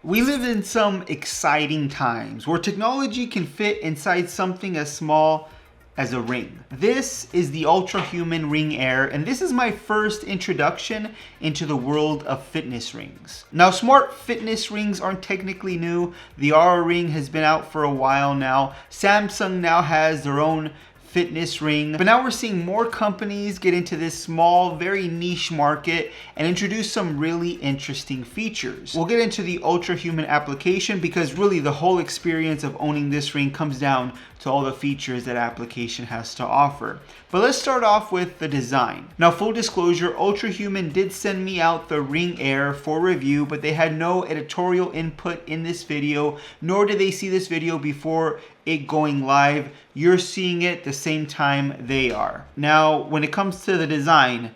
We live in some exciting times where technology can fit inside something as small as a ring. This is the Ultrahuman Ring Air, and this is my first introduction into the world of fitness rings. Now, smart fitness rings aren't technically new. The Aura ring has been out for a while now. Samsung now has their own fitness ring, but now we're seeing more companies get into this small, very niche market and introduce some really interesting features. We'll get into the Ultrahuman application because really the whole experience of owning this ring comes down to all the features that application has to offer. But let's start off with the design. Now, full disclosure, Ultrahuman did send me out the Ring Air for review, but they had no editorial input in this video, nor did they see this video before it going live. You're seeing it the same time they are. Now, when it comes to the design,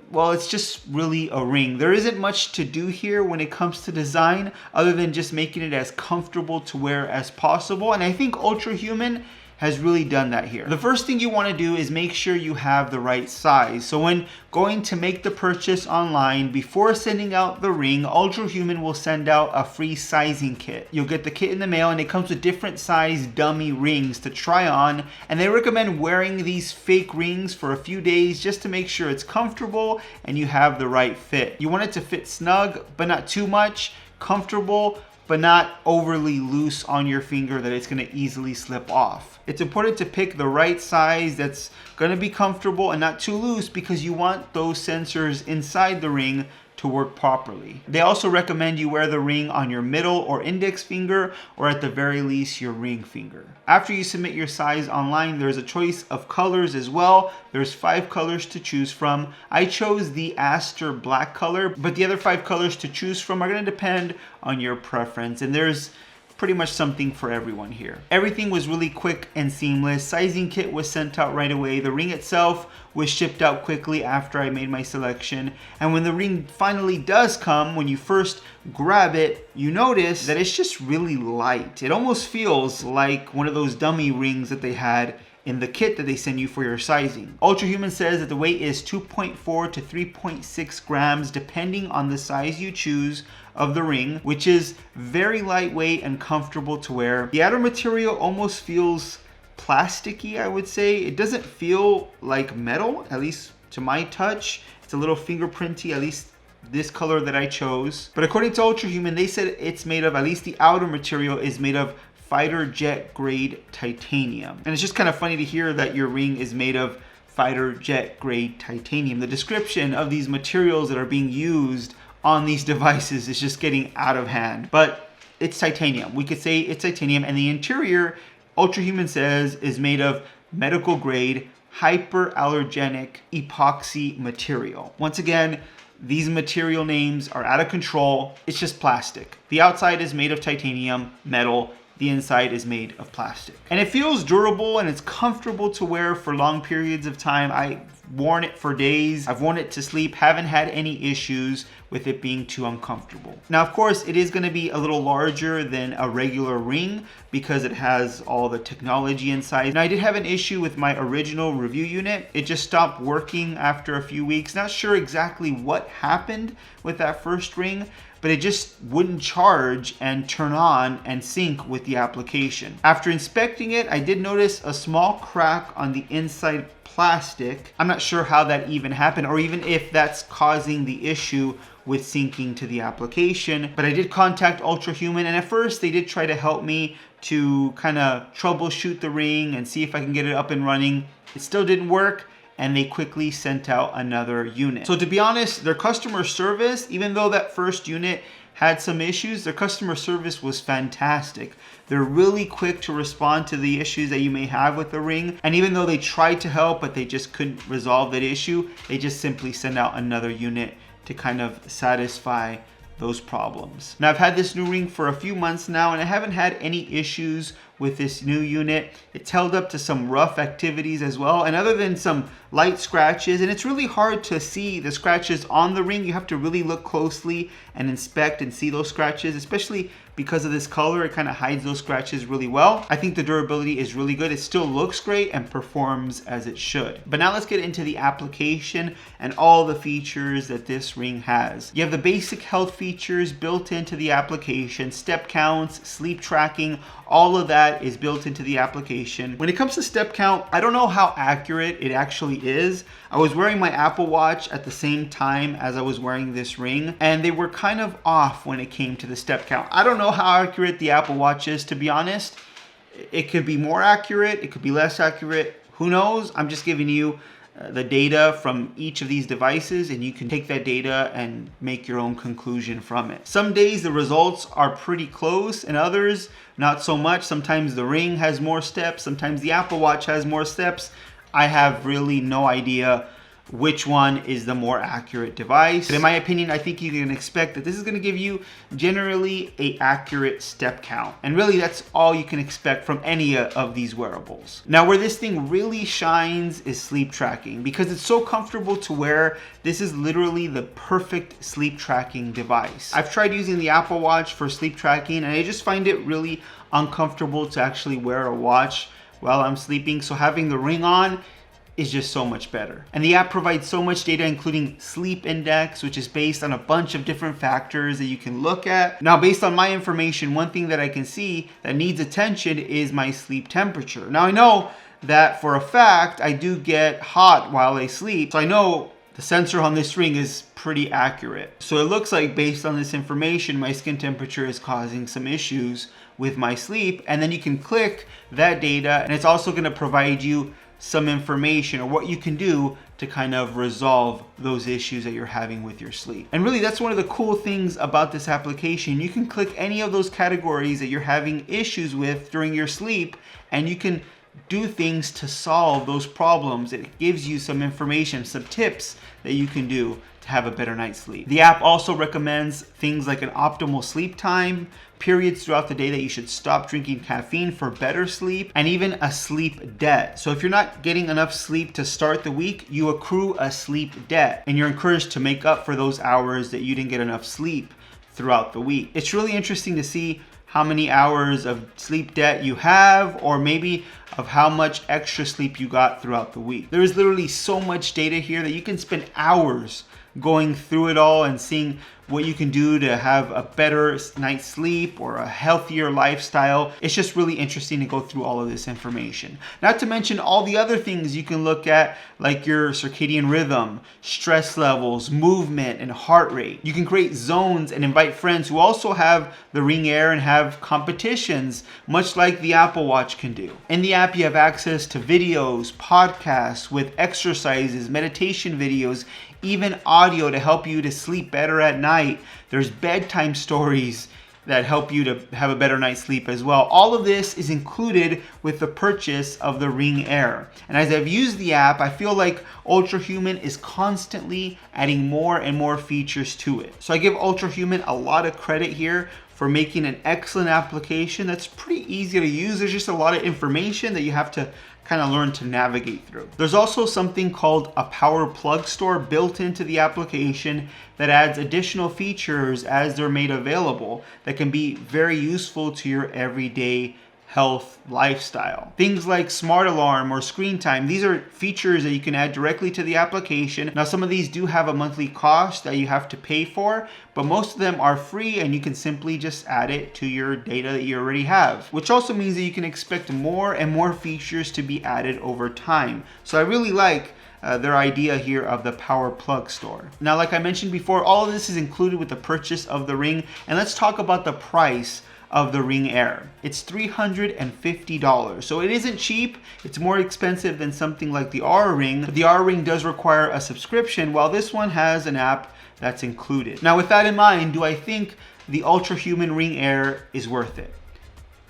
well, it's just really a ring. There isn't much to do here when it comes to design other than just making it as comfortable to wear as possible. And I think Ultrahuman has really done that here. The first thing you want to do is make sure you have the right size. So when going to make the purchase online, before sending out the ring, Ultrahuman will send out a free sizing kit. You'll get the kit in the mail and it comes with different size dummy rings to try on. And they recommend wearing these fake rings for a few days just to make sure it's comfortable and you have the right fit. You want it to fit snug, but not too much, comfortable, but not overly loose on your finger that it's going to easily slip off. It's important to pick the right size that's going to be comfortable and not too loose because you want those sensors inside the ring to work properly. They also recommend you wear the ring on your middle or index finger, or at the very least your ring finger. After you submit your size online, there's a choice of colors as well. There's 5 colors to choose from. I chose the Aster black color, but the other 5 colors to choose from are going to depend on your preference, and there's pretty much something for everyone here. Everything was really quick and seamless. Sizing kit was sent out right away. The ring itself was shipped out quickly after I made my selection. And when the ring finally does come, when you first grab it, you notice that it's just really light. It almost feels like one of those dummy rings that they had in the kit that they send you for your sizing. Ultrahuman says that the weight is 2.4 to 3.6 grams depending on the size you choose of the ring, which is very lightweight and comfortable to wear. The outer material almost feels plasticky, I would say. It doesn't feel like metal, at least to my touch. It's a little fingerprinty, at least this color that I chose. But according to Ultrahuman, they said it's made of, at least the outer material is made of fighter jet grade titanium. And it's just kind of funny to hear that your ring is made of fighter jet grade titanium. The description of these materials that are being used on these devices is just getting out of hand. But it's titanium. We could say it's titanium, and the interior, Ultrahuman says, is made of medical grade hyperallergenic epoxy material. Once again, these material names are out of control. It's just plastic. The outside is made of titanium, metal. The inside is made of plastic. And it feels durable and it's comfortable to wear for long periods of time. I've worn it for days. I've worn it to sleep. Haven't had any issues with it being too uncomfortable. Now, of course, it is going to be a little larger than a regular ring because it has all the technology inside. Now, I did have an issue with my original review unit. It just stopped working after a few weeks. Not sure exactly what happened with that first ring, but it just wouldn't charge and turn on and sync with the application. After inspecting it, I did notice a small crack on the inside plastic. I'm not sure how that even happened, or even if that's causing the issue with syncing to the application. But I did contact Ultrahuman, and at first they did try to help me to kind of troubleshoot the ring and see if I can get it up and running. It still didn't work, and they quickly sent out another unit. So to be honest, their customer service, even though that first unit had some issues, their customer service was fantastic. They're really quick to respond to the issues that you may have with the ring. And even though they tried to help, but they just couldn't resolve that issue, they just simply sent out another unit to kind of satisfy those problems. Now, I've had this new ring for a few months now, and I haven't had any issues with this new unit. It's held up to some rough activities as well, and other than some light scratches, and it's really hard to see the scratches on the ring. You have to really look closely and inspect and see those scratches, especially because of this color. It kind of hides those scratches really well. I think the durability is really good. It still looks great and performs as it should. But now let's get into the application and all the features that this ring has. You have the basic health features built into the application, step counts, sleep tracking, all of that is built into the application. When it comes to step count, I don't know how accurate it actually is. I was wearing my Apple Watch at the same time as I was wearing this ring, and they were kind of off when it came to the step count. I don't know how accurate the Apple Watch is, to be honest. It could be more accurate, it could be less accurate, who knows? I'm just giving you the data from each of these devices, and you can take that data and make your own conclusion from it. Some days the results are pretty close, and others not so much. Sometimes the ring has more steps, sometimes the Apple Watch has more steps. I have really no idea which one is the more accurate device. But in my opinion, I think you can expect that this is going to give you generally an accurate step count. And really, that's all you can expect from any of these wearables. Now, where this thing really shines is sleep tracking. Because it's so comfortable to wear, this is literally the perfect sleep tracking device. I've tried using the Apple Watch for sleep tracking, and I just find it really uncomfortable to actually wear a watch while I'm sleeping. So having the ring on is just so much better. And the app provides so much data, including sleep index, which is based on a bunch of different factors that you can look at. Now, based on my information, one thing that I can see that needs attention is my sleep temperature. Now, I know that for a fact, I do get hot while I sleep. So I know the sensor on this ring is pretty accurate. So it looks like based on this information, my skin temperature is causing some issues with my sleep. And then you can click that data, and it's also gonna provide you some information or what you can do to kind of resolve those issues that you're having with your sleep. And really, that's one of the cool things about this application. You can click any of those categories that you're having issues with during your sleep, and you can do things to solve those problems. It gives you some information, some tips that you can do to have a better night's sleep. The app also recommends things like an optimal sleep time, periods throughout the day that you should stop drinking caffeine for better sleep, and even a sleep debt. So if you're not getting enough sleep to start the week, you accrue a sleep debt, and you're encouraged to make up for those hours that you didn't get enough sleep throughout the week. It's really interesting to see how many hours of sleep debt you have, or maybe of how much extra sleep you got throughout the week. There is literally so much data here that you can spend hours going through it all and seeing what you can do to have a better night's sleep or a healthier lifestyle. It's just really interesting to go through all of this information. Not to mention all the other things you can look at, like your circadian rhythm, stress levels, movement, and heart rate. You can create zones and invite friends who also have the Ring Air and have competitions, much like the Apple Watch can do. In the app, you have access to videos, podcasts with exercises, meditation videos, even audio to help you to sleep better at night. There's bedtime stories that help you to have a better night's sleep as well. All of this is included with the purchase of the Ring Air. And as I've used the app, I feel like Ultrahuman is constantly adding more and more features to it. So I give Ultrahuman a lot of credit here for making an excellent application that's pretty easy to use. There's just a lot of information that you have to kind of learn to navigate through. There's also something called a power plug store built into the application that adds additional features as they're made available that can be very useful to your everyday health lifestyle. Things like smart alarm or screen time, these are features that you can add directly to the application. Now, some of these do have a monthly cost that you have to pay for, but most of them are free and you can simply just add it to your data that you already have, which also means that you can expect more and more features to be added over time. So I really like their idea here of the power plug store. Now, like I mentioned before, all of this is included with the purchase of the ring, and let's talk about the price of the Ring Air. It's $350. So it isn't cheap. It's more expensive than something like the Oura Ring. But the Oura Ring does require a subscription, while this one has an app that's included. Now, with that in mind, do I think the Ultrahuman Ring Air is worth it?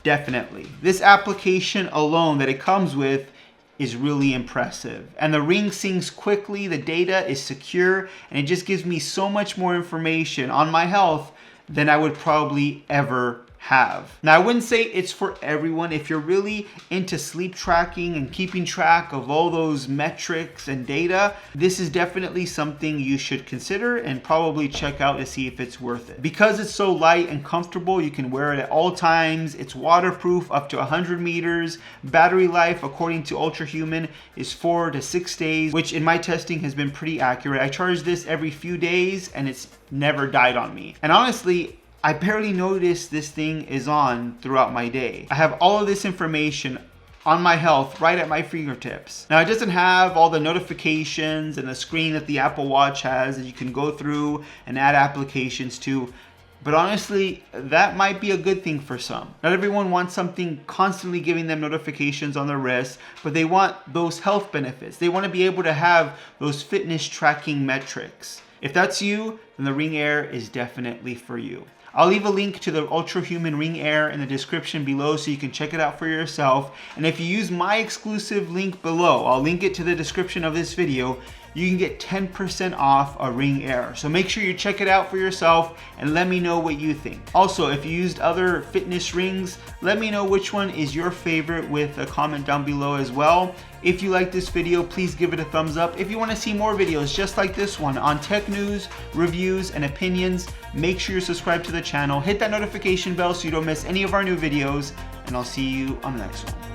Definitely. This application alone that it comes with is really impressive. And the ring syncs quickly, the data is secure, and it just gives me so much more information on my health than I would probably ever have. Now, I wouldn't say it's for everyone. If you're really into sleep tracking and keeping track of all those metrics and data, this is definitely something you should consider and probably check out to see if it's worth it. Because it's so light and comfortable, you can wear it at all times. It's waterproof up to 100 meters. Battery life, according to Ultrahuman, is 4 to 6 days, which in my testing has been pretty accurate. I charge this every few days and it's never died on me. And honestly, I barely notice this thing is on throughout my day. I have all of this information on my health right at my fingertips. Now, it doesn't have all the notifications and the screen that the Apple Watch has that you can go through and add applications to. But honestly, that might be a good thing for some. Not everyone wants something constantly giving them notifications on their wrist, but they want those health benefits. They want to be able to have those fitness tracking metrics. If that's you, then the Ring Air is definitely for you. I'll leave a link to the Ultrahuman Ring Air in the description below so you can check it out for yourself. And if you use my exclusive link below, I'll link it to the description of this video, you can get 10% off a Ring Air. So make sure you check it out for yourself and let me know what you think. Also, if you used other fitness rings, let me know which one is your favorite with a comment down below as well. If you like this video, please give it a thumbs up. If you want to see more videos just like this one on tech news, reviews, and opinions, make sure you subscribe to the channel. Hit that notification bell so you don't miss any of our new videos, and I'll see you on the next one.